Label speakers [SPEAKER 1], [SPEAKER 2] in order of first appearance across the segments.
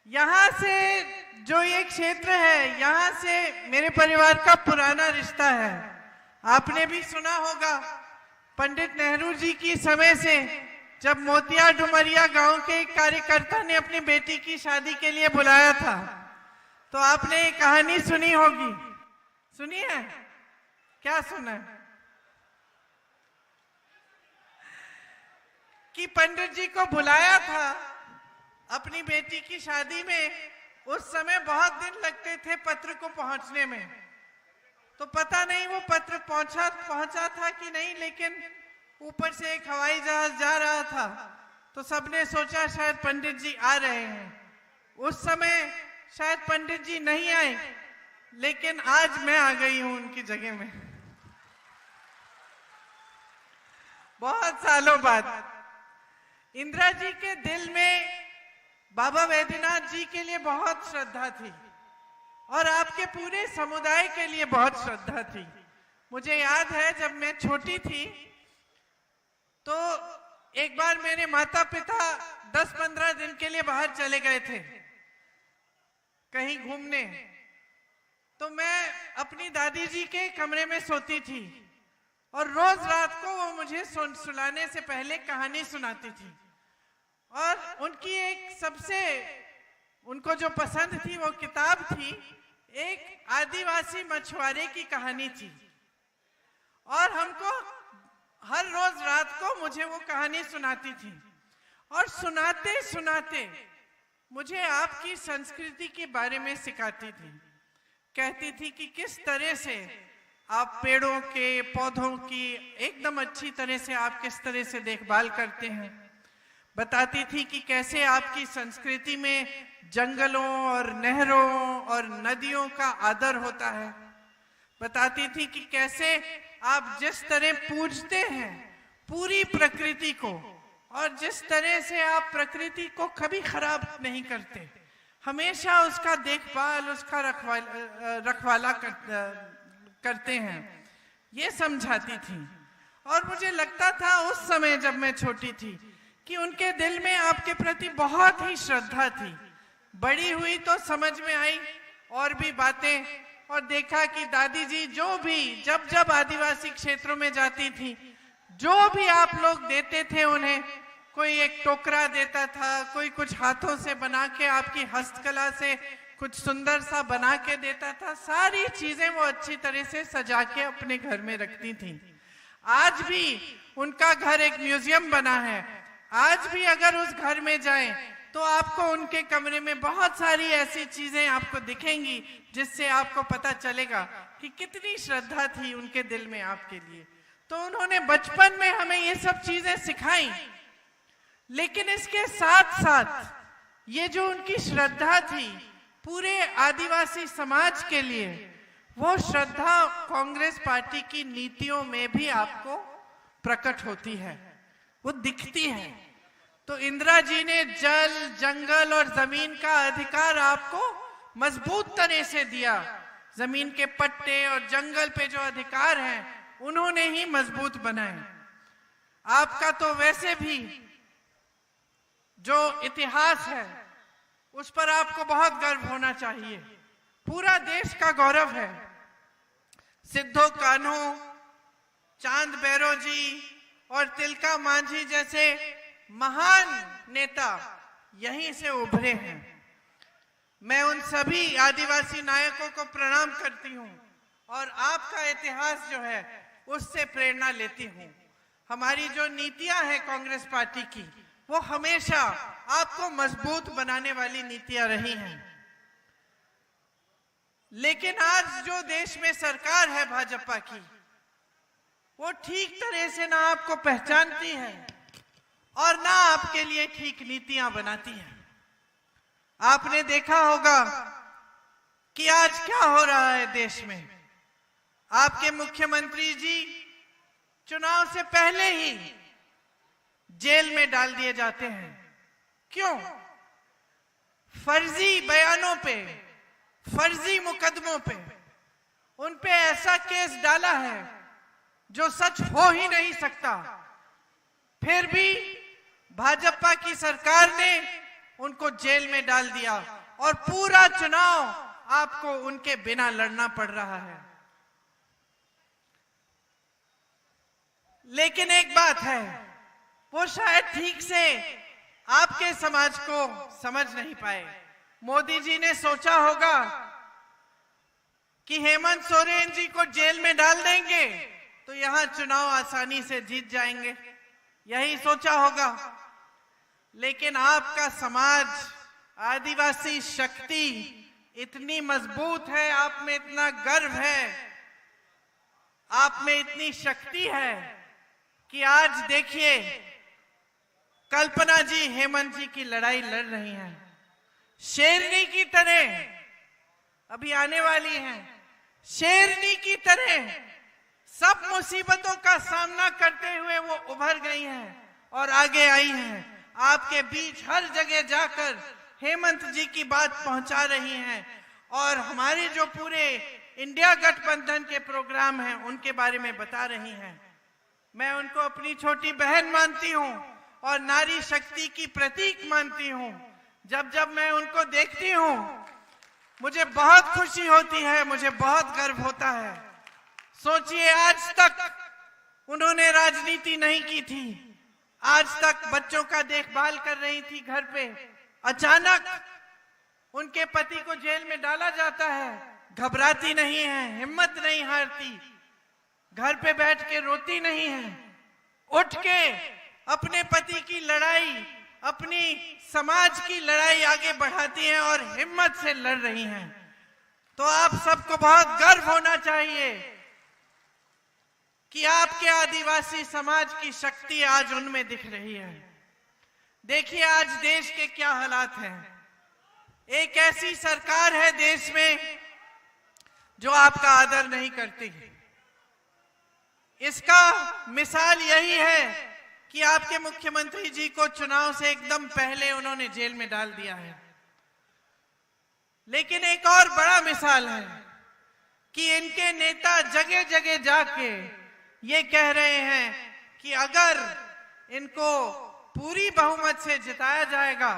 [SPEAKER 1] यहाँ से जो ये क्षेत्र है, यहाँ से मेरे परिवार का पुराना रिश्ता है। आपने भी सुना होगा पंडित नेहरू जी की समय से, जब मोतिया डुमरिया गांव के एक कार्यकर्ता ने अपनी बेटी की शादी के लिए बुलाया था, तो आपने ये कहानी सुनी होगी। सुनी है? क्या सुना है? कि पंडित जी को बुलाया था अपनी बेटी की शादी में। उस समय बहुत दिन लगते थे पत्र को पहुंचने में, तो पता नहीं वो पत्र पहुंचा था कि नहीं, लेकिन ऊपर से एक हवाई जहाज जा रहा था, तो सबने सोचा शायद पंडित जी आ रहे हैं। उस समय शायद पंडित जी नहीं आए, लेकिन आज मैं आ गई हूं उनकी जगह में, बहुत सालों बाद। इंदिरा जी के दिल में बाबा वैद्यनाथ जी के लिए बहुत श्रद्धा थी और आपके पूरे समुदाय के लिए बहुत श्रद्धा थी। मुझे याद है जब मैं छोटी थी तो एक बार मेरे माता पिता 10-15 दिन के लिए बाहर चले गए थे कहीं घूमने, तो मैं अपनी दादी जी के कमरे में सोती थी और रोज रात को वो मुझे सुलाने से पहले कहानी सुनाती थी। और उनकी एक सबसे उनको जो पसंद थी वो किताब थी, एक आदिवासी मछुआरे की कहानी थी, और हमको हर रोज रात को मुझे वो कहानी सुनाती थी। और सुनाते सुनाते मुझे आपकी संस्कृति के बारे में सिखाती थी। कहती थी कि किस तरह से आप पेड़ों के, पौधों की एकदम अच्छी तरह से आप किस तरह से देखभाल करते हैं। बताती थी कि कैसे आपकी संस्कृति में जंगलों और नहरों और नदियों का आदर होता है। बताती थी कि कैसे आप जिस तरह पूजते हैं पूरी प्रकृति को, और जिस तरह से आप प्रकृति को कभी खराब नहीं करते, हमेशा उसका देखभाल, उसका रखवाला करते हैं, ये समझाती थी। और मुझे लगता था उस समय जब मैं छोटी थी कि उनके दिल में आपके प्रति बहुत ही श्रद्धा थी। बड़ी हुई तो समझ में आई और भी बातें, और देखा कि दादी जी जब जब आदिवासी क्षेत्रों में जाती थी, जो भी आप लोग देते थे उन्हें, कोई एक टोकरा देता था, कोई कुछ हाथों से बना के आपकी हस्तकला से कुछ सुंदर सा बना के देता था, सारी चीजें वो अच्छी तरह से सजा के अपने घर में रखती थी। आज भी उनका घर एक म्यूजियम बना है। आज भी अगर उस घर में जाएं तो आपको उनके कमरे में बहुत सारी ऐसी चीजें आपको दिखेंगी जिससे आपको पता चलेगा कि कितनी श्रद्धा थी उनके दिल में आपके लिए। तो उन्होंने बचपन में हमें ये सब चीजें सिखाई, लेकिन इसके साथ साथ ये जो उनकी श्रद्धा थी पूरे आदिवासी समाज के लिए, वो श्रद्धा कांग्रेस पार्टी की नीतियों में भी आपको प्रकट होती है, वो दिखती है। तो इंदिरा जी ने जल, जंगल और जमीन का अधिकार आपको मजबूत तरह से दिया। जमीन के पट्टे और जंगल पे जो अधिकार हैं उन्होंने ही मजबूत बनाए। आपका तो वैसे भी जो इतिहास है उस पर आपको बहुत गर्व होना चाहिए, पूरा देश का गौरव है। सिद्धो कान्हो, चांद भैरव जी और तिलका मांझी जैसे महान नेता यहीं से उभरे हैं। मैं उन सभी आदिवासी नायकों को प्रणाम करती हूं और आपका इतिहास जो है उससे प्रेरणा लेती हूं। हमारी जो नीतियां हैं कांग्रेस पार्टी की, वो हमेशा आपको मजबूत बनाने वाली नीतियां रही हैं। लेकिन आज जो देश में सरकार है भाजपा की, वो ठीक तरह से ना आपको पहचानती है और ना आपके लिए ठीक नीतियां बनाती है। आपने देखा होगा कि आज क्या हो रहा है देश में। आपके मुख्यमंत्री जी चुनाव से पहले ही जेल में डाल दिए जाते हैं। क्यों? फर्जी बयानों पे, फर्जी मुकदमों पे उन पे ऐसा केस डाला है जो सच हो ही नहीं सकता। फिर भी भाजपा की सरकार ने उनको जेल में डाल दिया और पूरा चुनाव आपको उनके बिना लड़ना पड़ रहा है। लेकिन एक बात है, वो शायद ठीक से आपके समाज को समझ नहीं पाए। मोदी जी ने सोचा होगा कि हेमंत सोरेन जी को जेल में डाल देंगे तो यहां चुनाव आसानी से जीत जाएंगे, यही सोचा होगा। लेकिन आपका समाज, आदिवासी शक्ति इतनी मजबूत है, आप में इतना गर्व है, आप में इतनी शक्ति है कि आज देखिए कल्पना जी हेमंत जी की लड़ाई लड़ रही हैं, शेरनी की तरह अभी आने वाली हैं, शेरनी की तरह सब मुसीबतों का सामना करते हुए वो उभर गई हैं और आगे आई हैं। आपके बीच हर जगह जाकर हेमंत जी की बात पहुंचा रही हैं और हमारे जो पूरे इंडिया गठबंधन के प्रोग्राम हैं उनके बारे में बता रही हैं। मैं उनको अपनी छोटी बहन मानती हूं और नारी शक्ति की प्रतीक मानती हूं। जब जब मैं उनको देखती हूं मुझे बहुत खुशी होती है, मुझे बहुत गर्व होता है। सोचिए, आज तक उन्होंने राजनीति नहीं की थी, आज तक बच्चों का देखभाल कर रही थी घर पे, अचानक उनके पति को जेल में डाला जाता है, घबराती नहीं है, हिम्मत नहीं हारती, घर पे बैठ के रोती नहीं है, उठ के अपने पति की लड़ाई, अपनी समाज की लड़ाई आगे बढ़ाती हैं और हिम्मत से लड़ रही हैं। तो आप सबको बहुत गर्व होना चाहिए कि आपके आदिवासी समाज की शक्ति आज उनमें दिख रही है। देखिए आज देश के क्या हालात हैं। एक ऐसी सरकार है देश में जो आपका आदर नहीं करती। इसका मिसाल यही है कि आपके मुख्यमंत्री जी को चुनाव से एकदम पहले उन्होंने जेल में डाल दिया है। लेकिन एक और बड़ा मिसाल है कि इनके नेता जगह जगह जाके ये कह रहे हैं कि अगर इनको पूरी बहुमत से जिताया जाएगा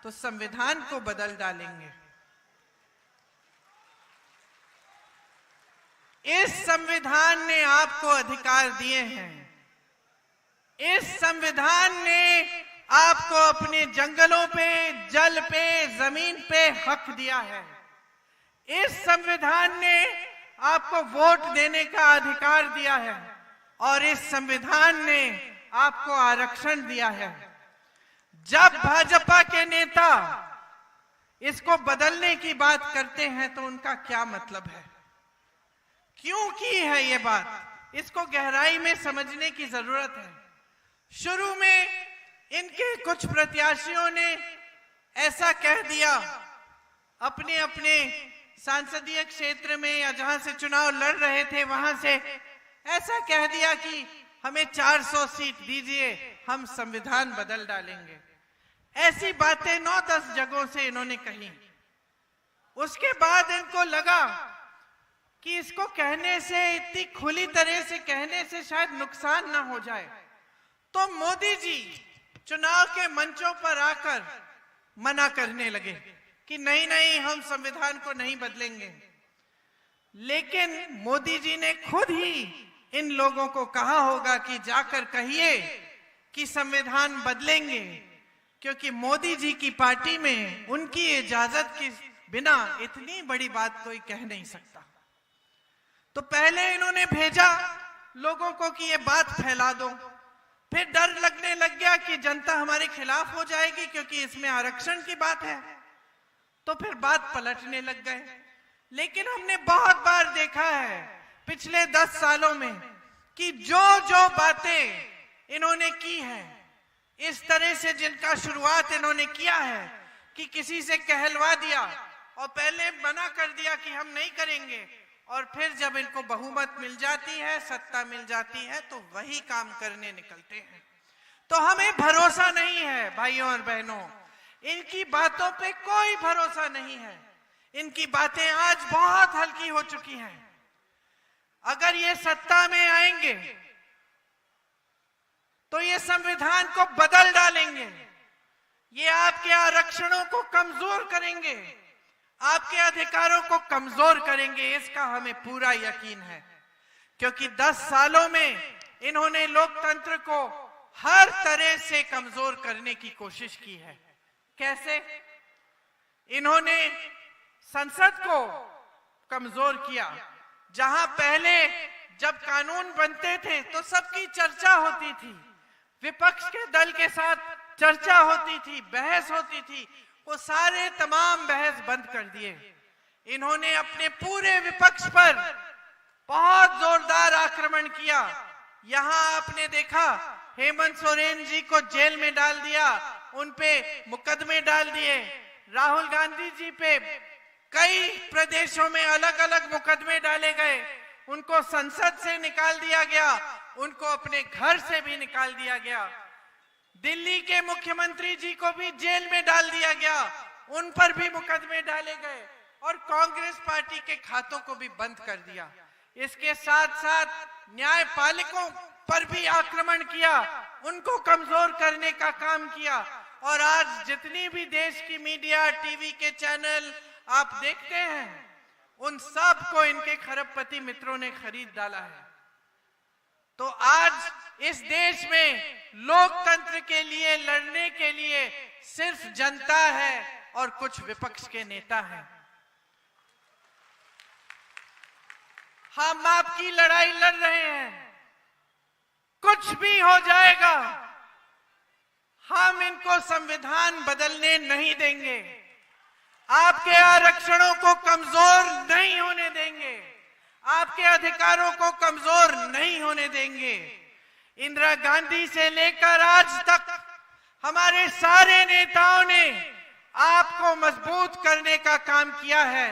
[SPEAKER 1] तो संविधान को बदल डालेंगे। इस संविधान ने आपको अधिकार दिए हैं, इस संविधान ने आपको अपने जंगलों पे, जल पे, जमीन पे हक दिया है। इस संविधान ने आपको वोट देने का अधिकार दिया है और इस संविधान ने आपको आरक्षण दिया है। जब भाजपा के नेता इसको बदलने की बात करते हैं तो उनका क्या मतलब है, क्यों की है ये बात, इसको गहराई में समझने की जरूरत है। शुरू में इनके कुछ प्रत्याशियों ने ऐसा कह दिया अपने अपने सांसदीय क्षेत्र में या जहां से चुनाव लड़ रहे थे वहां से ऐसा कह दिया कि हमें 400 सीट दीजिए, हम संविधान बदल डालेंगे। ऐसी बातें 9-10 जगहों से इन्होंने कही। उसके बाद इनको लगा कि इसको कहने से, इतनी खुली तरह से कहने से शायद नुकसान ना हो जाए, तो मोदी जी चुनाव के मंचों पर आकर मना करने लगे कि नहीं नहीं, हम संविधान को नहीं बदलेंगे। लेकिन मोदी जी ने खुद ही इन लोगों को कहा होगा कि जाकर कहिए कि संविधान बदलेंगे, क्योंकि मोदी जी की पार्टी में उनकी इजाजत के बिना इतनी बड़ी बात कोई कह नहीं सकता। तो पहले इन्होंने भेजा लोगों को कि ये बात फैला दो, फिर डर लगने लग गया कि जनता हमारे खिलाफ हो जाएगी क्योंकि इसमें आरक्षण की बात है, तो फिर बात पलटने लग गए। लेकिन हमने बहुत बार देखा है पिछले 10 सालों में कि जो जो बातें इन्होंने की है, इस तरह से जिनका शुरुआत इन्होंने किया है कि किसी से कहलवा दिया और पहले मना कर दिया कि हम नहीं करेंगे, और फिर जब इनको बहुमत मिल जाती है, सत्ता मिल जाती है, तो वही काम करने निकलते हैं। तो हमें भरोसा नहीं है भाइयों और बहनों, इनकी बातों पे कोई भरोसा नहीं है। इनकी बातें आज बहुत हल्की हो चुकी हैं। अगर ये सत्ता में आएंगे तो ये संविधान को बदल डालेंगे। ये आपके आरक्षणों को कमजोर करेंगे, आपके अधिकारों को कमजोर करेंगे, इसका हमें पूरा यकीन है। क्योंकि 10 सालों में इन्होंने लोकतंत्र को हर तरह से कमजोर करने की कोशिश की है। कैसे? इन्होंने संसद को कमजोर किया। जहां पहले जब कानून बनते थे तो सबकी चर्चा होती थी, विपक्ष के दल के साथ चर्चा होती थी, बहस होती थी, वो सारे तमाम बहस बंद कर दिए। इन्होंने अपने पूरे विपक्ष पर बहुत जोरदार आक्रमण किया। यहां आपने देखा हेमंत सोरेन जी को जेल में डाल दिया, उनपे मुकदमे डाल दिए। राहुल गांधी जी पे कई प्रदेशों में अलग अलग मुकदमे डाले गए, उनको संसद से निकाल दिया गया, उनको अपने घर से भी निकाल दिया गया। दिल्ली के मुख्यमंत्री जी को भी जेल में डाल दिया गया, उन पर भी मुकदमे डाले गए और कांग्रेस पार्टी के खातों को भी बंद कर दिया। इसके साथ साथ न्यायपालिकों पर भी आक्रमण किया, उनको कमजोर करने का काम किया। और आज जितनी भी देश की मीडिया, टीवी के चैनल आप देखते हैं, उन सब को इनके खरबपति मित्रों ने खरीद डाला है। तो आज इस देश में लोकतंत्र के लिए लड़ने के लिए सिर्फ जनता है और कुछ विपक्ष के नेता हैं। हम आपकी लड़ाई लड़ रहे हैं, कुछ भी हो जाएगा, हम इनको संविधान बदलने नहीं देंगे, आपके आरक्षणों को कमजोर नहीं होने देंगे, आपके अधिकारों को कमजोर नहीं होने देंगे। इंदिरा गांधी से लेकर आज तक हमारे सारे नेताओं ने आपको मजबूत करने का काम किया है।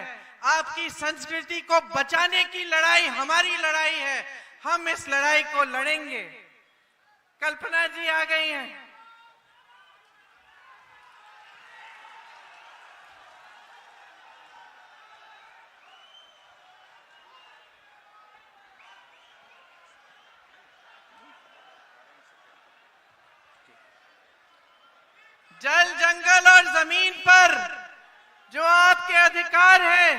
[SPEAKER 1] आपकी संस्कृति को बचाने की लड़ाई हमारी लड़ाई है, हम इस लड़ाई को लड़ेंगे। कल्पना जी आ गई हैं। जल, जंगल और जमीन पर जो आपके अधिकार हैं,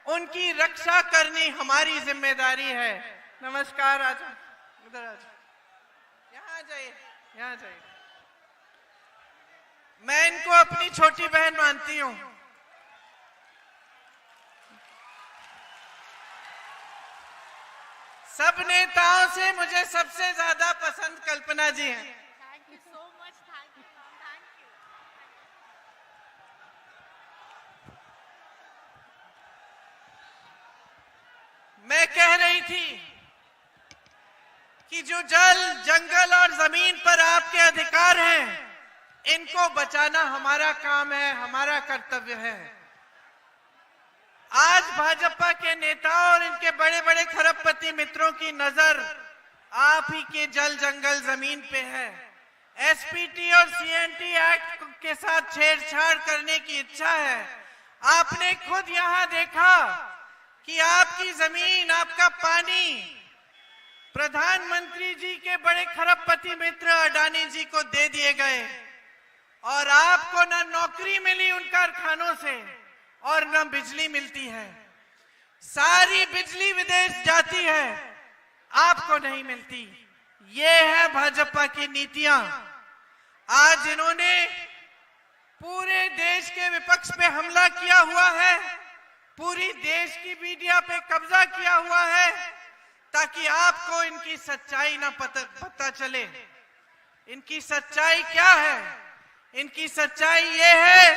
[SPEAKER 1] उनकी रक्षा करनी हमारी जिम्मेदारी है। नमस्कार, आजा इधर आजा, यहाँ जाइए, यहाँ जाइए। मैं इनको अपनी छोटी बहन मानती हूँ। सब नेताओं से मुझे सबसे ज्यादा पसंद कल्पना जी हैं। मैं कह रही थी कि जो जल, जंगल और जमीन पर आपके अधिकार हैं, इनको बचाना हमारा काम है, हमारा कर्तव्य है। आज भाजपा के नेताओं और इनके बड़े बड़े खरबपति मित्रों की नजर आप ही के जल, जंगल, जमीन पे है। एसपीटी और सीएनटी एक्ट के साथ छेड़छाड़ करने की इच्छा है। आपने खुद यहां देखा कि आपकी जमीन, आपका पानी प्रधानमंत्री जी के बड़े खरबपति मित्र अडानी जी को दे दिए गए और आपको न नौकरी मिली उन कारखानों से और न बिजली मिलती है। सारी बिजली विदेश जाती है, आपको नहीं मिलती। ये है भाजपा की नीतियां। आज इन्होंने पूरे देश के विपक्ष पे हमला किया हुआ है, पूरी देश की मीडिया पे कब्जा किया हुआ है, ताकि आपको इनकी सच्चाई ना पता चले। इनकी सच्चाई क्या है? इनकी सच्चाई ये है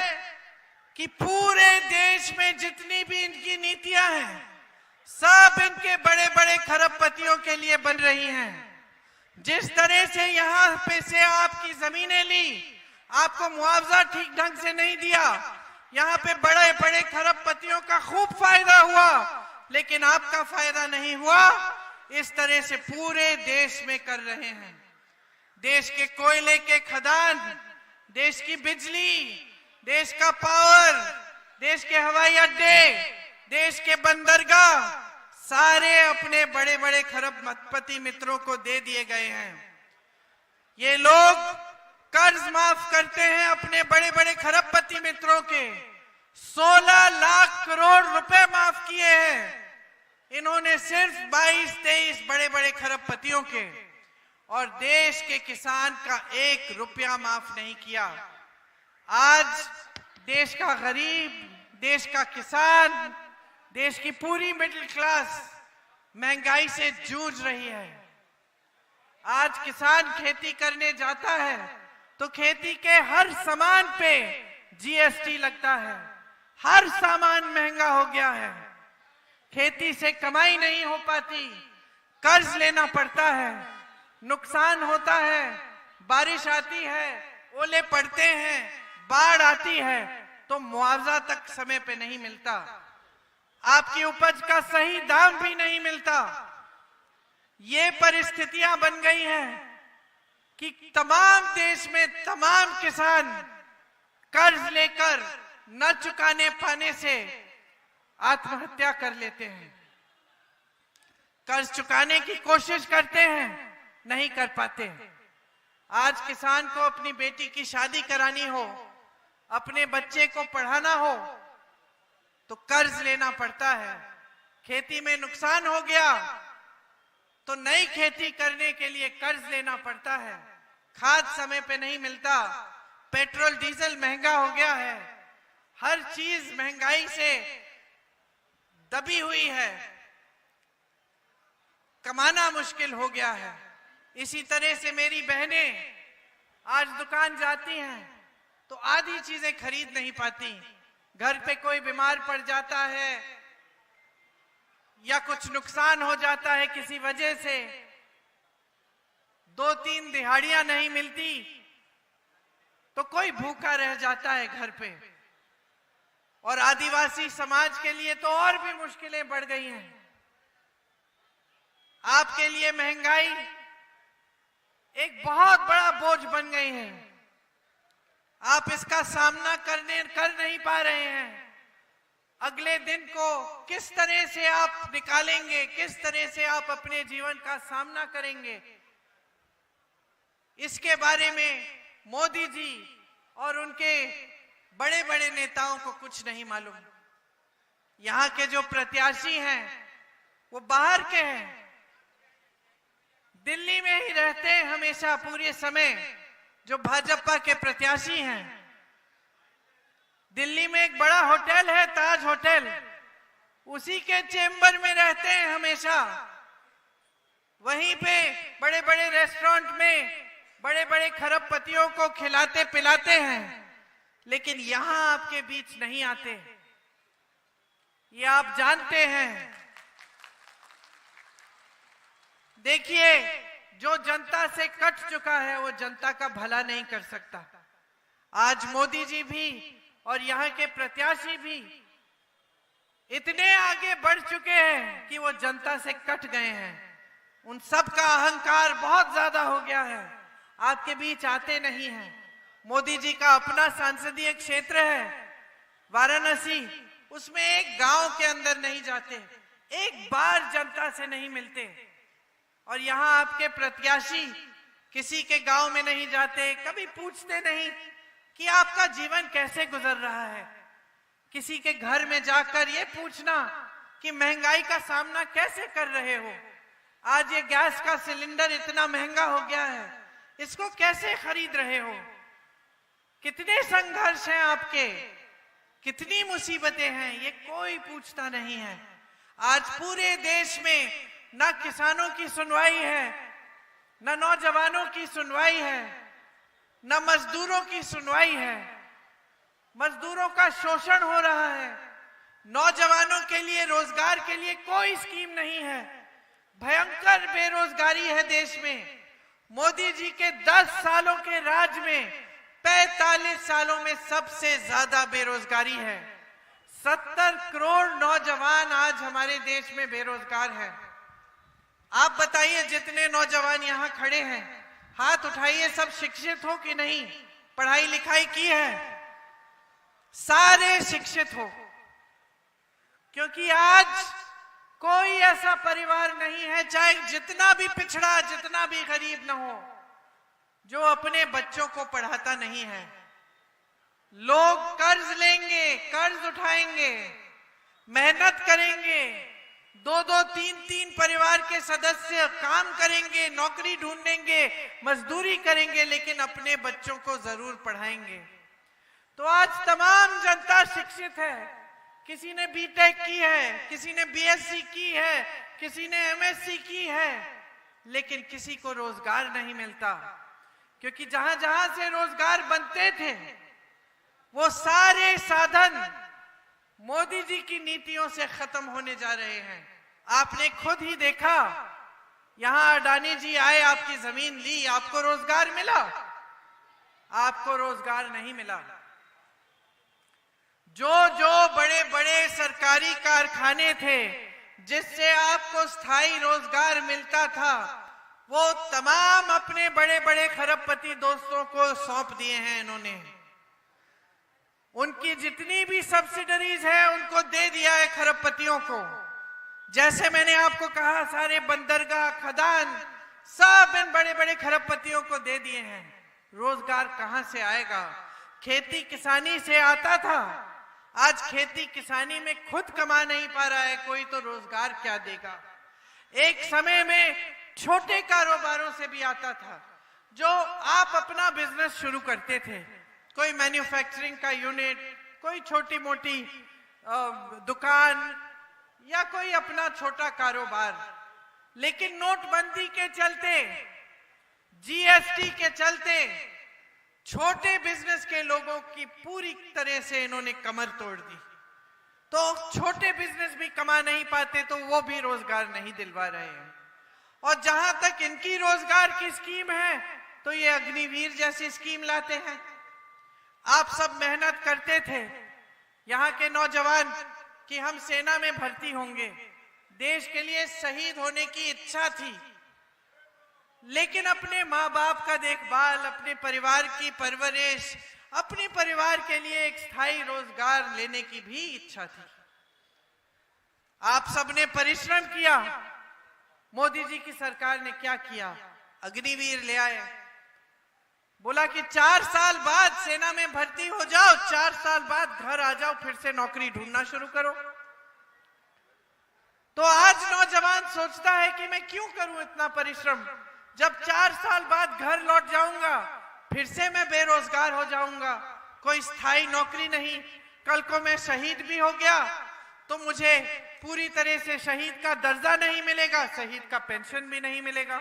[SPEAKER 1] कि पूरे देश में जितनी भी इनकी नीतियां हैं, सब इनके बड़े बड़े खरबपतियों के लिए बन रही हैं। जिस तरह से यहाँ पे से आपकी जमीनें ली, आपको मुआवजा ठीक ढंग से नहीं दिया, यहाँ पे बड़े बड़े खरबपतियों का खूब फायदा हुआ, लेकिन आपका फायदा नहीं हुआ। इस तरह से पूरे देश में कर रहे हैं। देश के कोयले के खदान, देश की बिजली, देश का पावर, देश के हवाई अड्डे, देश के बंदरगाह, सारे अपने बड़े बड़े खरबपति मित्रों को दे दिए गए हैं। ये लोग कर्ज माफ करते हैं अपने बड़े बड़े खरबपति मित्रों के। 16 लाख करोड़ रुपए माफ किए हैं इन्होंने सिर्फ 22-23 बड़े बड़े खरबपतियों के, और देश के किसान का 1 रुपया माफ नहीं किया। आज देश का गरीब, देश का किसान, देश की पूरी मिडिल क्लास महंगाई से जूझ रही है। आज किसान खेती करने जाता है तो खेती के हर सामान पे जीएसटी लगता है, हर सामान महंगा हो गया है। खेती से कमाई नहीं हो पाती, कर्ज लेना पड़ता है, नुकसान होता है, बारिश आती है, ओले पड़ते हैं, बाढ़ आती है तो मुआवजा तक समय पे नहीं मिलता, आपकी उपज का सही दाम भी नहीं मिलता। ये परिस्थितियां बन गई हैं कि तमाम देश में तमाम किसान कर्ज लेकर न चुकाने पाने से आत्महत्या कर लेते हैं। कर्ज चुकाने की कोशिश करते हैं, नहीं कर पाते। आज किसान को अपनी बेटी की शादी करानी हो, अपने बच्चे को पढ़ाना हो तो कर्ज लेना पड़ता है। खेती में नुकसान हो गया तो नई खेती करने के लिए कर्ज लेना पड़ता है। खाद समय पे नहीं मिलता, पेट्रोल डीजल महंगा हो गया है, हर चीज महंगाई से दबी हुई है, कमाना मुश्किल हो गया है। इसी तरह से मेरी बहनें आज दुकान जाती हैं तो आधी चीजें खरीद नहीं पाती। घर पे कोई बीमार पड़ जाता है या कुछ नुकसान हो जाता है किसी वजह से, 2-3 दिहाड़ियां नहीं मिलती तो कोई भूखा रह जाता है घर पे। और आदिवासी समाज के लिए तो और भी मुश्किलें बढ़ गई हैं। आपके लिए महंगाई एक बहुत बड़ा बोझ बन गई है, आप इसका सामना कर नहीं पा रहे हैं। अगले दिन को किस तरह से आप निकालेंगे, किस तरह से आप अपने जीवन का सामना करेंगे, इसके बारे में मोदी जी और उनके बड़े बड़े नेताओं को कुछ नहीं मालूम। यहाँ के जो प्रत्याशी हैं वो बाहर के हैं, दिल्ली में ही रहते हैं हमेशा पूरे समय। जो भाजपा के प्रत्याशी हैं, दिल्ली में एक बड़ा होटल है ताज होटल, उसी के चेंबर में रहते हैं हमेशा। वहीं पे बड़े बड़े रेस्टोरेंट में बड़े बड़े खरबपतियों को खिलाते पिलाते हैं, लेकिन यहां आपके बीच नहीं आते। ये आप जानते हैं। देखिए, जो जनता से कट चुका है वो जनता का भला नहीं कर सकता। आज मोदी जी भी और यहाँ के प्रत्याशी भी इतने आगे बढ़ चुके हैं कि वो जनता से कट गए हैं। उन सब का अहंकार बहुत ज्यादा हो गया है, आपके बीच आते नहीं हैं। मोदी जी का अपना संसदीय क्षेत्र है वाराणसी, उसमें एक गांव के अंदर नहीं जाते, एक बार जनता से नहीं मिलते। और यहाँ आपके प्रत्याशी किसी के गांव में नहीं जाते, कभी पूछते नहीं कि आपका जीवन कैसे गुजर रहा है। किसी के घर में जाकर ये पूछना कि महंगाई का सामना कैसे कर रहे हो, आज ये गैस का सिलेंडर इतना महंगा हो गया है, इसको कैसे खरीद रहे हो, कितने संघर्ष हैं आपके, कितनी मुसीबतें हैं, ये कोई पूछता नहीं है। आज पूरे देश में ना किसानों की सुनवाई है, ना नौजवानों की सुनवाई है, ना मजदूरों की सुनवाई है। मजदूरों का शोषण हो रहा है, नौजवानों के लिए रोजगार के लिए कोई स्कीम नहीं है, भयंकर बेरोजगारी है देश में। मोदी जी के 10 सालों के राज में 45 सालों में सबसे ज्यादा बेरोजगारी है। 70 करोड़ नौजवान आज हमारे देश में बेरोजगार हैं। आप बताइए, जितने नौजवान यहाँ खड़े हैं, हाथ उठाइए, सब शिक्षित हो कि नहीं, पढ़ाई लिखाई की है? सारे शिक्षित हो, क्योंकि आज कोई ऐसा परिवार नहीं है, चाहे जितना भी पिछड़ा, जितना भी गरीब न हो, जो अपने बच्चों को पढ़ाता नहीं है। लोग कर्ज लेंगे, कर्ज उठाएंगे, मेहनत करेंगे, 2-2, 3-3 परिवार के सदस्य काम करेंगे, नौकरी ढूंढेंगे, मजदूरी करेंगे, लेकिन अपने बच्चों को जरूर पढ़ाएंगे। तो आज तमाम जनता शिक्षित है। किसी ने बीटेक की है, किसी ने बीएससी की है, किसी ने एमएससी की है, लेकिन किसी को रोजगार नहीं मिलता, क्योंकि जहां जहां से रोजगार बनते थे वो सारे साधन मोदी जी की नीतियों से खत्म होने जा रहे हैं। आपने खुद ही देखा, यहां अडानी जी आए, आपकी जमीन ली, आपको रोजगार मिला? आपको रोजगार नहीं मिला। जो जो बड़े बड़े सरकारी कारखाने थे जिससे आपको स्थायी रोजगार मिलता था, वो तमाम अपने बड़े बड़े खरबपति दोस्तों को सौंप दिए हैं इन्होंने। उनकी जितनी भी सब्सिडरीज है उनको दे दिया है खरबपतियों को। जैसे मैंने आपको कहा, सारे बंदरगाह, खदान सब इन बड़े बड़े खरबपतियों को दे दिए हैं। रोजगार कहां से आएगा? खेती किसानी से आता था, आज खेती किसानी में खुद कमा नहीं पा रहा है कोई, तो रोजगार क्या देगा? एक समय में छोटे कारोबारों से भी आता था, जो आप अपना बिजनेस शुरू करते थे, कोई मैन्युफैक्चरिंग का यूनिट, कोई छोटी मोटी दुकान या कोई अपना छोटा कारोबार। लेकिन नोटबंदी के चलते, जीएसटी के चलते छोटे बिजनेस के लोगों की पूरी तरह से इन्होंने कमर तोड़ दी। तो छोटे बिजनेस भी कमा नहीं पाते, तो वो भी रोजगार नहीं दिलवा रहे हैं। और जहां तक इनकी रोजगार की स्कीम है, तो ये अग्निवीर जैसी स्कीम लाते हैं। आप सब मेहनत करते थे, यहाँ के नौजवान, कि हम सेना में भर्ती होंगे, देश के लिए शहीद होने की इच्छा थी, लेकिन अपने माँ बाप का देखभाल, अपने परिवार की परवरिश, अपने परिवार के लिए एक स्थायी रोजगार लेने की भी इच्छा थी। आप सबने परिश्रम किया। मोदी जी की सरकार ने क्या किया? अग्निवीर ले आए, बोला कि 4 साल बाद सेना में भर्ती हो जाओ, 4 साल बाद घर आ जाओ, फिर से नौकरी ढूंढना शुरू करो। तो आज नौजवान सोचता है कि मैं क्यों करूं इतना परिश्रम, जब 4 साल बाद घर लौट जाऊंगा फिर से मैं बेरोजगार हो जाऊंगा, कोई स्थायी नौकरी नहीं। कल को मैं शहीद भी हो गया तो मुझे पूरी तरह से शहीद का दर्जा नहीं मिलेगा, शहीद का पेंशन भी नहीं मिलेगा।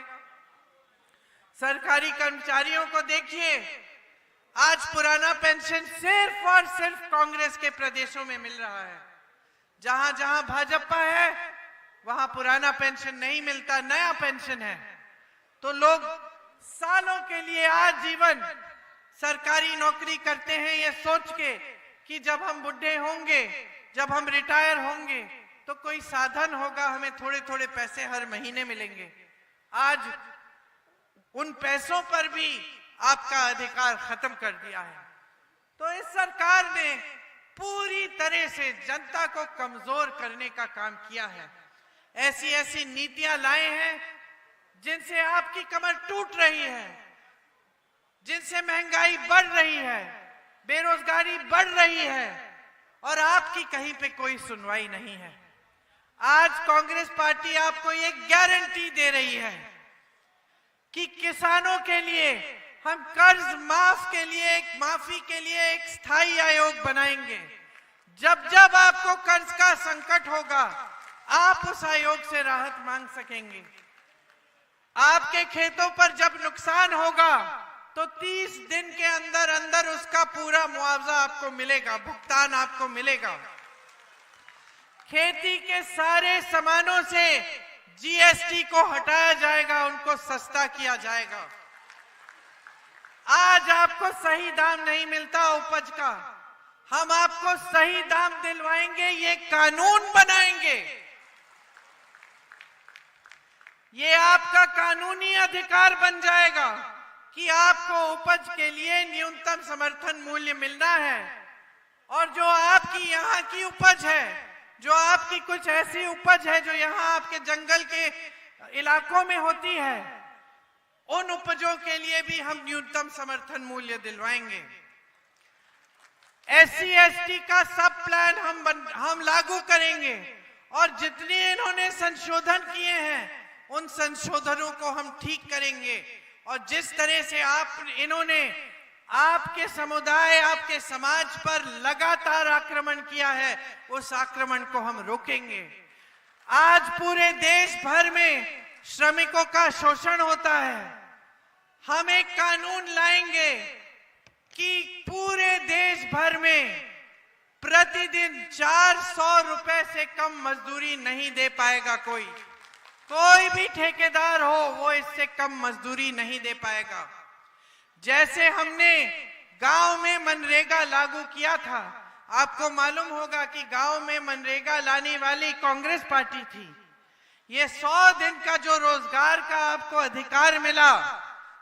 [SPEAKER 1] सरकारी कर्मचारियों को देखिए, आज पुराना पेंशन सिर्फ और सिर्फ कांग्रेस के प्रदेशों में मिल रहा है। जहां जहां भाजपा है वहां पुराना पेंशन नहीं मिलता, नया पेंशन है। तो लोग सालों के लिए आजीवन सरकारी नौकरी करते हैं, ये सोच के कि जब हम बुढ़े होंगे, जब हम रिटायर होंगे, तो कोई साधन होगा, हमें थोड़े थोड़े पैसे हर महीने मिलेंगे। आज उन पैसों पर भी आपका अधिकार खत्म कर दिया है। तो इस सरकार ने पूरी तरह से जनता को कमजोर करने का काम किया है। ऐसी ऐसी नीतियां लाए हैं जिनसे आपकी कमर टूट रही है, जिनसे महंगाई बढ़ रही है, बेरोजगारी बढ़ रही है, और आपकी कहीं पे कोई सुनवाई नहीं है। आज कांग्रेस पार्टी आपको ये गारंटी दे रही है कि किसानों के लिए हम कर्ज माफी के लिए एक स्थायी आयोग बनाएंगे। जब जब आपको कर्ज का संकट होगा, आप उस आयोग से राहत मांग सकेंगे। आपके खेतों पर जब नुकसान होगा तो 30 दिन के अंदर अंदर उसका पूरा मुआवजा आपको मिलेगा, भुगतान आपको मिलेगा। खेती के सारे सामानों से जीएसटी को हटाया जाएगा, उनको सस्ता किया जाएगा। आज आपको सही दाम नहीं मिलता उपज का, हम आपको सही दाम दिलवाएंगे, ये कानून बनाएंगे। ये आपका कानूनी अधिकार बन जाएगा कि आपको उपज के लिए न्यूनतम समर्थन मूल्य मिलना है। और जो आपकी यहाँ की उपज है, जो आपकी कुछ ऐसी उपज है जो यहाँ आपके जंगल के इलाकों में होती है, उन उपजों के लिए भी हम न्यूनतम समर्थन मूल्य दिलवाएंगे। SC/ST का सब प्लान हम लागू करेंगे और जितने इन्होंने संशोधन किए हैं उन संशोधनों को हम ठीक करेंगे। और जिस तरह से इन्होंने आपके समुदाय, आपके समाज पर लगातार आक्रमण किया है, उस आक्रमण को हम रोकेंगे। आज पूरे देश भर में श्रमिकों का शोषण होता है। हम एक कानून लाएंगे कि पूरे देश भर में प्रतिदिन 400 रुपए से कम मजदूरी नहीं दे पाएगा कोई भी ठेकेदार हो, वो इससे कम मजदूरी नहीं दे पाएगा। जैसे हमने गांव में मनरेगा लागू किया था, आपको मालूम होगा कि गांव में मनरेगा लाने वाली कांग्रेस पार्टी थी। ये 100 दिन का जो रोजगार का आपको अधिकार मिला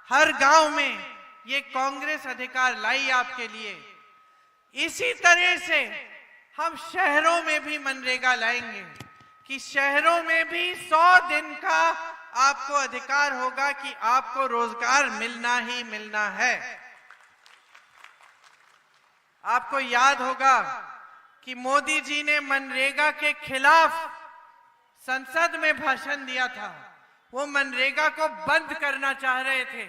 [SPEAKER 1] हर गांव में, ये कांग्रेस अधिकार लाई आपके लिए। इसी तरह से हम शहरों में भी मनरेगा लाएंगे कि शहरों में भी 100 दिन का आपको अधिकार होगा कि आपको रोजगार मिलना ही मिलना है। आपको याद होगा कि मोदी जी ने मनरेगा के खिलाफ संसद में भाषण दिया था। वो मनरेगा को बंद करना चाह रहे थे।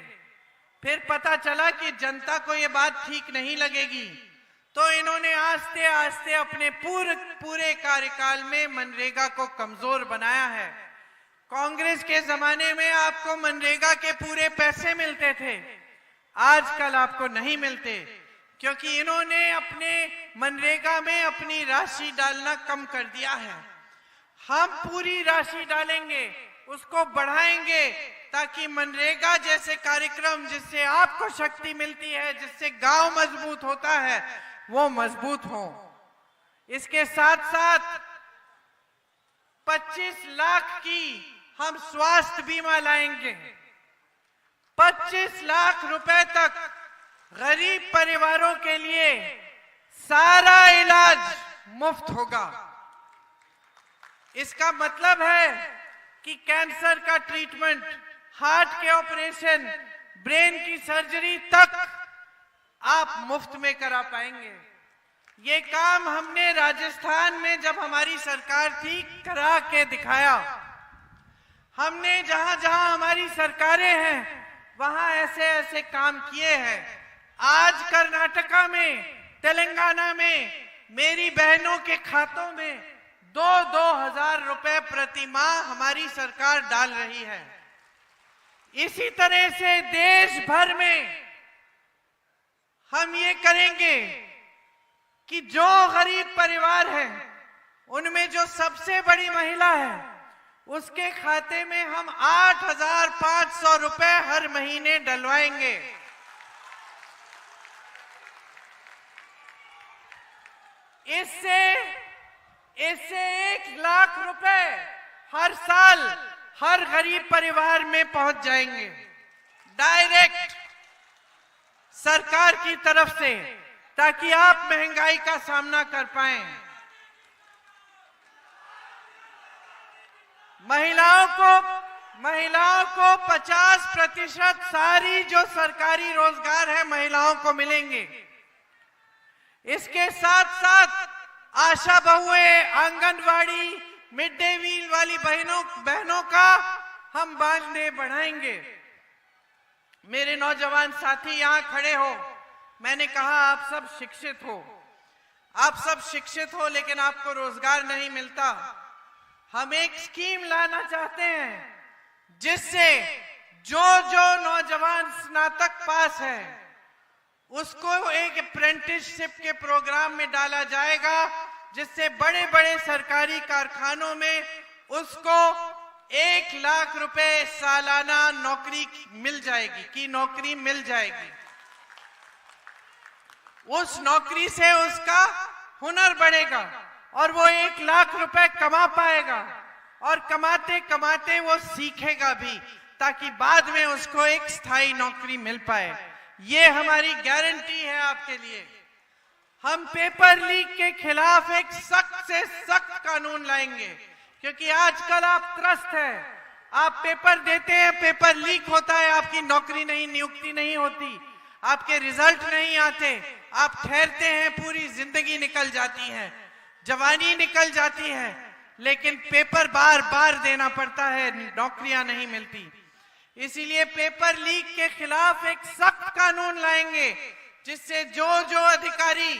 [SPEAKER 1] फिर पता चला कि जनता को ये बात ठीक नहीं लगेगी, तो इन्होंने आस्ते आस्ते अपने पूरे कार्यकाल में मनरेगा को कमजोर बनाया है। कांग्रेस के जमाने में आपको मनरेगा के पूरे पैसे मिलते थे, आजकल आपको नहीं मिलते, क्योंकि इन्होंने अपने मनरेगा में अपनी राशि डालना कम कर दिया है। हम पूरी राशि डालेंगे, उसको बढ़ाएंगे, ताकि मनरेगा जैसे कार्यक्रम जिससे आपको शक्ति मिलती है, जिससे गांव मजबूत होता है, वो मजबूत हो। इसके साथ साथ 25 लाख की हम स्वास्थ्य बीमा लाएंगे। 25 लाख रुपए तक गरीब परिवारों के लिए सारा इलाज मुफ्त होगा। इसका मतलब है कि कैंसर का ट्रीटमेंट, हार्ट के ऑपरेशन, ब्रेन की सर्जरी तक आप मुफ्त में करा पाएंगे। ये काम हमने राजस्थान में जब हमारी सरकार थी करा के दिखाया। हमने जहां जहां हमारी सरकारें हैं वहां ऐसे ऐसे काम किए हैं। आज कर्नाटका में, तेलंगाना में मेरी बहनों के खातों में 2-2 हजार रुपए प्रति माह हमारी सरकार डाल रही है। इसी तरह से देश भर में हम ये करेंगे कि जो गरीब परिवार है, उनमें जो सबसे बड़ी महिला है, उसके खाते में हम 8,500 रुपए हर महीने डलवाएंगे। इससे 1 लाख रुपए हर साल हर गरीब परिवार में पहुंच जाएंगे, डायरेक्ट सरकार की तरफ से, ताकि आप महंगाई का सामना कर पाएं। महिलाओं को 50% सारी जो सरकारी रोजगार है महिलाओं को मिलेंगे। इसके साथ साथ आशा बहुएं, आंगनवाड़ी, मिड डे मील वाली बहनों का हम मानदेय बढ़ाएंगे। मेरे नौजवान साथी यहां खड़े हो, मैंने कहा आप सब शिक्षित हो, लेकिन आपको रोजगार नहीं मिलता। हम एक स्कीम लाना चाहते हैं जिससे जो नौजवान स्नातक पास है उसको एक अप्रेंटिसशिप के प्रोग्राम में डाला जाएगा, जिससे बड़े बड़े सरकारी कारखानों में उसको 1 लाख रुपए सालाना नौकरी मिल जाएगी। उस नौकरी से उसका हुनर बढ़ेगा और वो 1 लाख रुपए कमा पाएगा, और कमाते कमाते वो सीखेगा भी, ताकि बाद में उसको एक स्थायी नौकरी मिल पाए। ये हमारी गारंटी है आपके लिए। हम पेपर लीक के खिलाफ एक सख्त से सख्त कानून लाएंगे, क्योंकि आजकल आप त्रस्त हैं। आप पेपर देते हैं, पेपर लीक होता है, आपकी नौकरी नहीं, नियुक्ति नहीं होती, आपके रिजल्ट नहीं आते, आप ठहरते हैं, पूरी जिंदगी निकल जाती है, जवानी निकल जाती है, लेकिन पेपर बार बार देना पड़ता है, नौकरियां नहीं मिलती। इसीलिए पेपर लीक के खिलाफ एक सख्त कानून लाएंगे, जिससे जो अधिकारी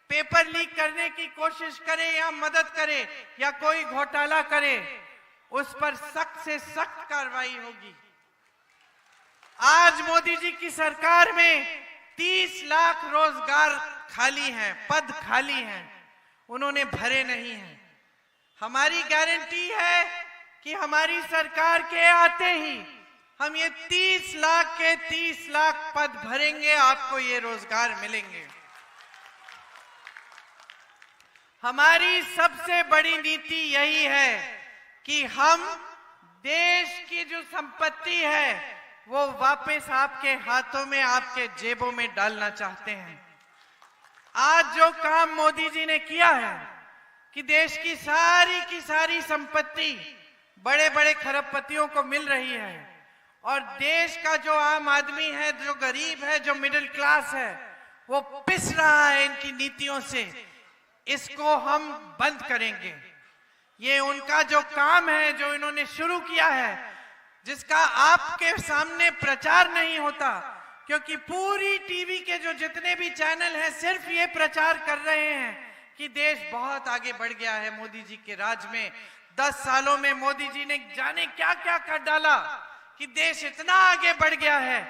[SPEAKER 1] पेपर लीक करने की कोशिश करे या मदद करे या कोई घोटाला करे, उस पर सख्त से सख्त कार्रवाई होगी। आज मोदी जी की सरकार में 30 लाख रोजगार खाली हैं, पद खाली हैं, उन्होंने भरे नहीं हैं। हमारी गारंटी है कि हमारी सरकार के आते ही हम ये 30 लाख के 30 लाख पद भरेंगे, आपको ये रोजगार मिलेंगे। हमारी सबसे बड़ी नीति यही है कि हम देश की जो संपत्ति है वो वापस आपके हाथों में, आपके जेबों में डालना चाहते हैं। आज जो काम मोदी जी ने किया है कि देश की सारी संपत्ति बड़े बड़े खरबपतियों को मिल रही है, और देश का जो आम आदमी है, जो गरीब है, जो मिडिल क्लास है, वो पिस रहा है इनकी नीतियों से। इसको हम बंद करेंगे। ये उनका जो काम है, जो इन्होंने शुरू किया है, जिसका आपके सामने प्रचार नहीं होता, क्योंकि पूरी टीवी के जो जितने भी चैनल हैं सिर्फ ये प्रचार कर रहे हैं कि देश बहुत आगे बढ़ गया है मोदी जी के राज में। 10 सालों में मोदी जी ने जाने क्या क्या कर डाला कि देश इतना आगे बढ़ गया है।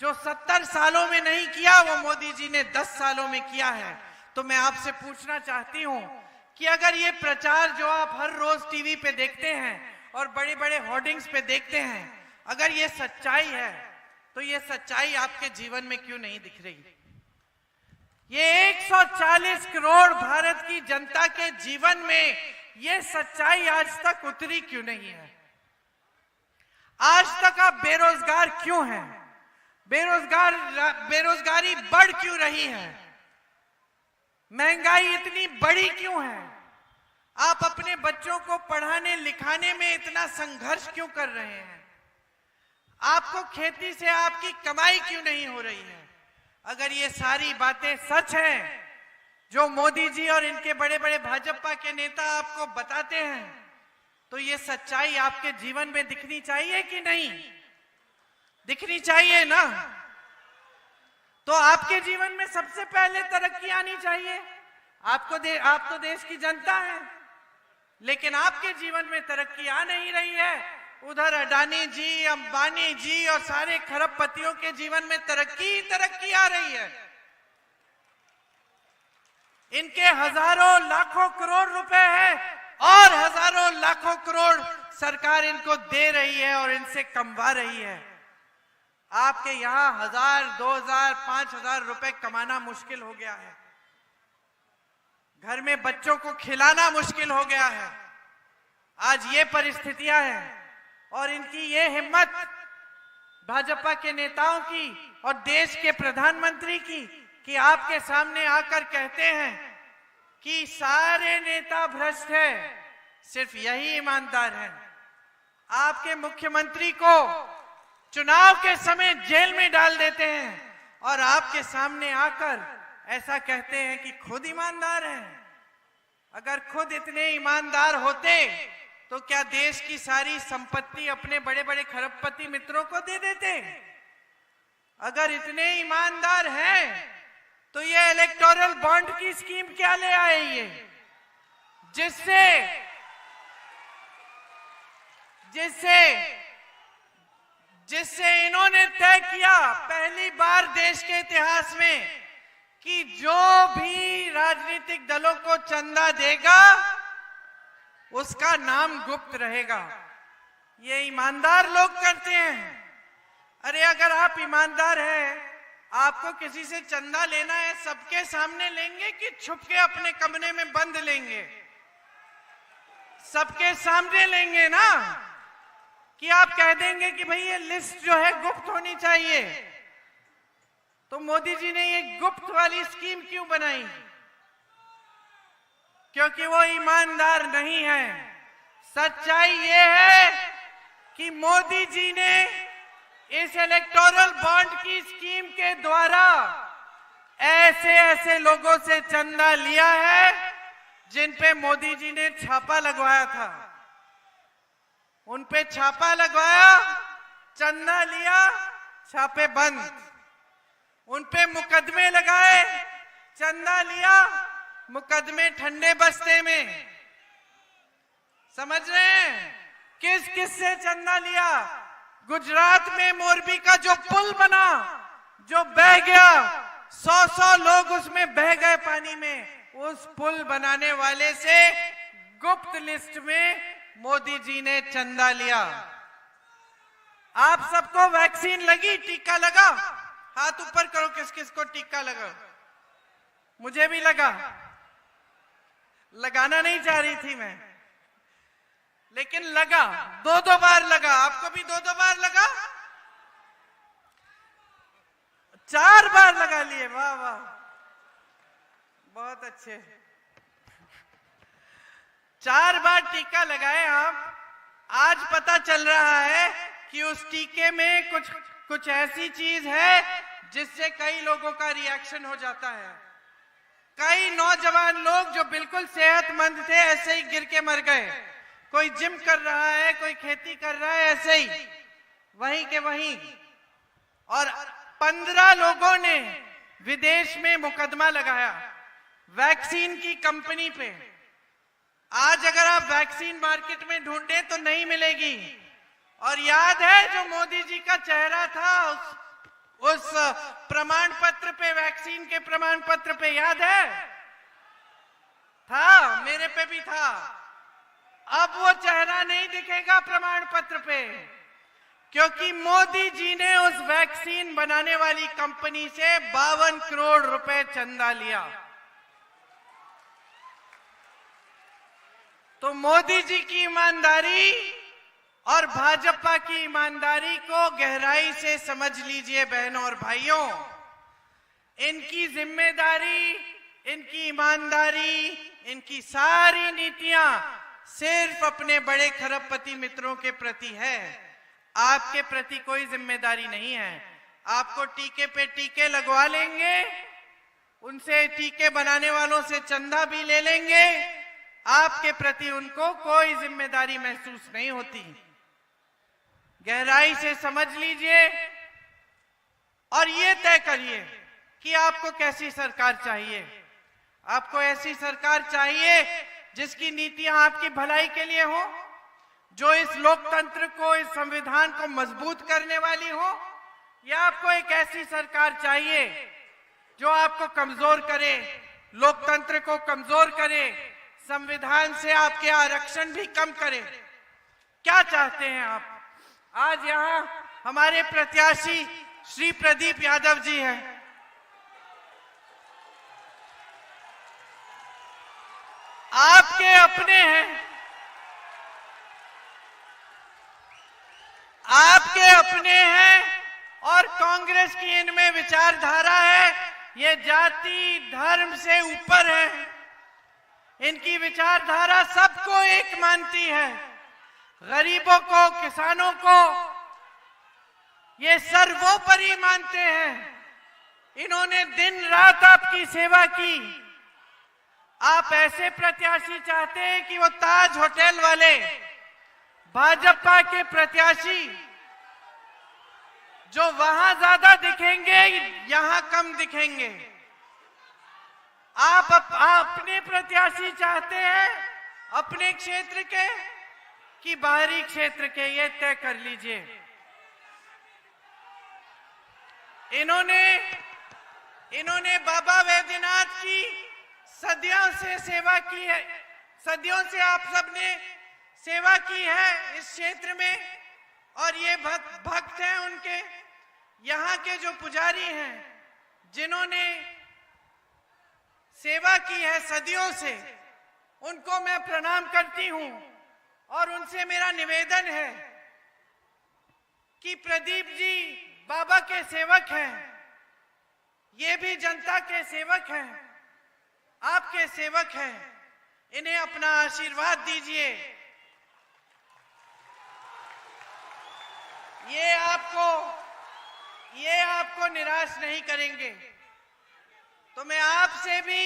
[SPEAKER 1] जो 70 सालों में नहीं किया वो मोदी जी ने 10 सालों में किया है। तो मैं आपसे पूछना चाहती हूं कि अगर ये प्रचार जो आप हर रोज टीवी पे देखते हैं और बड़े बड़े होर्डिंग्स पे देखते हैं, अगर ये सच्चाई है तो ये सच्चाई आपके जीवन में क्यों नहीं दिख रही? ये 140 करोड़ भारत की जनता के जीवन में ये सच्चाई आज तक उतरी क्यों नहीं है? आज तक आप बेरोजगार क्यों हैं? बेरोजगारी बढ़ क्यों रही है? महंगाई इतनी बड़ी क्यों है? आप अपने बच्चों को पढ़ाने लिखाने में इतना संघर्ष क्यों कर रहे हैं? आपको खेती से आपकी कमाई क्यों नहीं हो रही है? अगर ये सारी बातें सच हैं जो मोदी जी और इनके बड़े बड़े भाजपा के नेता आपको बताते हैं, तो ये सच्चाई आपके जीवन में दिखनी चाहिए कि नहीं? दिखनी चाहिए ना? तो आपके जीवन में सबसे पहले तरक्की आनी चाहिए। आप तो देश की जनता है, लेकिन आपके जीवन में तरक्की आ नहीं रही है। उधर अडानी जी, अंबानी जी और सारे खरबपतियों के जीवन में तरक्की आ रही है। इनके हजारों लाखों करोड़ रुपए है और हजारों लाखों करोड़ सरकार इनको दे रही है और इनसे कमवा रही है। आपके यहां 1000, 2000, 5000 रुपए कमाना मुश्किल हो गया है। घर में बच्चों को खिलाना मुश्किल हो गया है। आज ये परिस्थितियां हैं और इनकी ये हिम्मत भाजपा के नेताओं की और देश के प्रधानमंत्री की कि आपके सामने आकर कहते हैं कि सारे नेता भ्रष्ट हैं, सिर्फ यही ईमानदार हैं। आपके मुख्यमंत्री को चुनाव के समय जेल में डाल देते हैं और आपके सामने आकर ऐसा कहते हैं कि खुद ईमानदार हैं। अगर खुद इतने ईमानदार होते तो क्या देश की सारी संपत्ति अपने बड़े बड़े खरबपति मित्रों को दे देते? अगर इतने ईमानदार हैं तो ये इलेक्टोरल बॉन्ड की स्कीम क्या ले आए ये, जिससे इन्होंने तय किया पहली बार देश के इतिहास में कि जो भी राजनीतिक दलों को चंदा देगा उसका नाम गुप्त रहेगा। ये ईमानदार लोग करते हैं। अरे अगर आप ईमानदार हैं, आपको किसी से चंदा लेना है, सबके सामने लेंगे कि छुप के अपने कमरे में बंद लेंगे? सबके सामने लेंगे ना, कि आप कह देंगे कि भाई ये लिस्ट जो है गुप्त होनी चाहिए। तो मोदी जी ने ये गुप्त वाली स्कीम क्यों बनाई? क्योंकि वो ईमानदार नहीं है। सच्चाई ये है कि मोदी जी ने इस इलेक्टोरल बॉन्ड की स्कीम के द्वारा ऐसे ऐसे लोगों से चंदा लिया है जिन पे मोदी जी ने छापा लगवाया था। उन पे छापा लगवाया, चंदा लिया, छापे बंद। उन पे मुकदमे लगाए, चंदा लिया, मुकदमे ठंडे बस्ते में। समझ रहे हैं किस किस से चंदा लिया? गुजरात में मोरबी का जो पुल बना, जो बह गया, 100 लोग उसमें बह गए पानी में, उस पुल बनाने वाले से गुप्त लिस्ट में मोदी जी ने चंदा लिया। आप सबको वैक्सीन लगी, टीका लगा? हाथ ऊपर करो किस किस को टीका लगा। मुझे भी लगा, लगाना नहीं चाह रही थी मैं, लेकिन लगा, 2 बार लगा। आपको भी 2 बार लगा? 4 बार लगा लिए। वाह वाह, बहुत अच्छे। 4 बार टीका लगाए आप। आज पता चल रहा है कि उस टीके में कुछ ऐसी चीज है जिससे कई लोगों का रिएक्शन हो जाता है। कई नौजवान लोग जो बिल्कुल सेहतमंद थे ऐसे ही गिर के मर गए। कोई जिम कर रहा है, कोई खेती कर रहा है, ऐसे ही वहीं के वहीं। और 15 लोगों ने विदेश में मुकदमा लगाया वैक्सीन की कंपनी पे। आज अगर आप वैक्सीन मार्केट में ढूंढे तो नहीं मिलेगी। और याद है जो मोदी जी का चेहरा था उस प्रमाण पत्र पे, वैक्सीन के प्रमाण पत्र पे, याद है? था, मेरे पे भी था। अब वो चेहरा नहीं दिखेगा प्रमाण पत्र पे, क्योंकि मोदी जी ने उस वैक्सीन बनाने वाली कंपनी से 52 करोड़ रुपए चंदा लिया। तो मोदी जी की ईमानदारी और भाजपा की ईमानदारी को गहराई से समझ लीजिए बहनों और भाइयों। इनकी जिम्मेदारी, इनकी ईमानदारी, इनकी सारी नीतियां सिर्फ अपने बड़े खरबपति मित्रों के प्रति है। आपके प्रति कोई जिम्मेदारी नहीं है। आपको टीके पे टीके लगवा लेंगे, उनसे टीके बनाने वालों से चंदा भी ले लेंगे, आपके प्रति उनको कोई जिम्मेदारी महसूस नहीं होती। गहराई से समझ लीजिए और ये तय करिए कि आपको कैसी सरकार चाहिए। आपको ऐसी सरकार चाहिए जिसकी नीतियां आपकी भलाई के लिए हो, जो इस लोकतंत्र को, इस संविधान को मजबूत करने वाली हो, या आपको एक ऐसी सरकार चाहिए जो आपको कमजोर करे, लोकतंत्र को कमजोर करे, संविधान से आपके आरक्षण भी कम करे? क्या चाहते हैं आप? आज यहां हमारे प्रत्याशी श्री प्रदीप यादव जी हैं। आपके अपने हैं, आपके अपने हैं, और कांग्रेस की इनमें विचारधारा है, ये जाति धर्म से ऊपर है। इनकी विचारधारा सबको एक मानती है, गरीबों को, किसानों को ये सर्वोपरि मानते हैं। इन्होंने दिन रात आपकी सेवा की। आप ऐसे प्रत्याशी चाहते हैं कि वो ताज होटल वाले भाजपा के प्रत्याशी जो वहां ज्यादा दिखेंगे, यहां कम दिखेंगे। आप अपने प्रत्याशी चाहते हैं अपने क्षेत्र के कि बाहरी क्षेत्र के, ये तय कर लीजिए। इन्होंने बाबा वैद्यनाथ की सदियों से सेवा की है, सदियों से आप सबने सेवा की है इस क्षेत्र में, और ये भक्त हैं उनके। यहाँ के जो पुजारी हैं जिन्होंने सेवा की है सदियों से, उनको मैं प्रणाम करती हूं। और उनसे मेरा निवेदन है कि प्रदीप जी बाबा के सेवक हैं, ये भी जनता के सेवक हैं, आपके सेवक हैं, इन्हें अपना आशीर्वाद दीजिए। ये आपको निराश नहीं करेंगे। तो मैं आपसे भी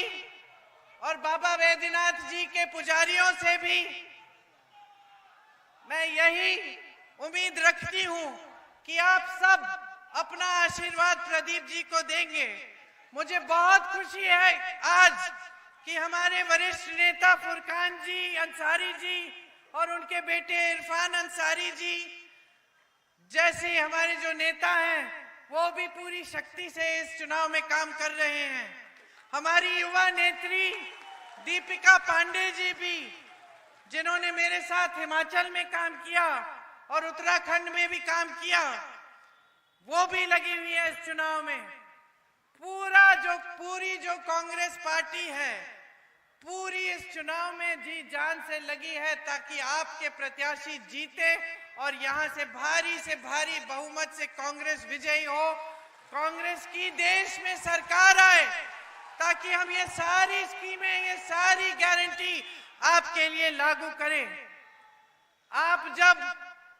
[SPEAKER 1] और बाबा वैद्यनाथ जी के पुजारियों से भी मैं यही उम्मीद रखती हूं कि आप सब अपना आशीर्वाद प्रदीप जी को देंगे। मुझे बहुत खुशी है आज कि हमारे वरिष्ठ नेता फुरकान जी अंसारी जी और उनके बेटे इरफान अंसारी जी जैसे हमारे जो नेता हैं वो भी पूरी शक्ति से इस चुनाव में काम कर रहे हैं। हमारी युवा नेत्री दीपिका पांडे जी भी, जिन्होंने मेरे साथ हिमाचल में काम किया और उत्तराखंड में भी काम किया, वो भी लगी हुई है इस चुनाव में। पूरी जो कांग्रेस पार्टी है पूरी इस चुनाव में जी जान से लगी है ताकि आपके प्रत्याशी जीते और यहां से भारी बहुमत से कांग्रेस विजयी हो, कांग्रेस की देश में सरकार आए ताकि हम ये सारी स्कीमें, ये सारी गारंटी आपके लिए लागू करें। आप जब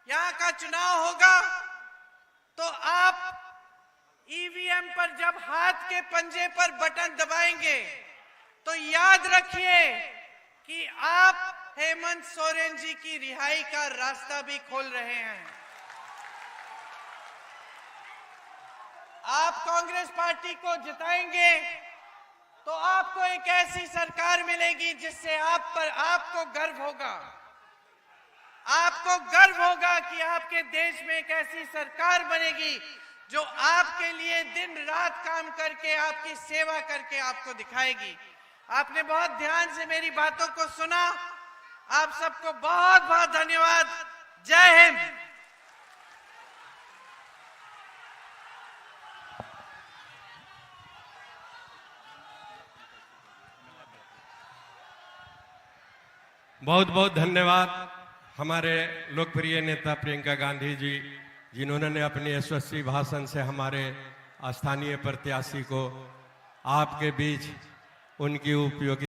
[SPEAKER 1] यहाँ का चुनाव होगा तो आप ईवीएम पर जब हाथ के पंजे पर बटन दबाएंगे तो याद रखिए कि आप हेमंत सोरेन जी की रिहाई का रास्ता भी खोल रहे हैं। आप कांग्रेस पार्टी को जिताएंगे तो आपको एक ऐसी सरकार मिलेगी जिससे आपको गर्व होगा। आपको गर्व होगा कि आपके देश में एक ऐसी सरकार बनेगी जो आपके लिए दिन रात काम करके, आपकी सेवा करके आपको दिखाएगी। आपने बहुत ध्यान से मेरी बातों को सुना। आप सबको बहुत बहुत धन्यवाद। जय हिंद।
[SPEAKER 2] बहुत बहुत धन्यवाद हमारे लोकप्रिय नेता प्रियंका गांधी जी, जिन्होंने अपने यशस्वी भाषण से हमारे स्थानीय प्रत्याशी को आपके बीच उनकी उपयोगी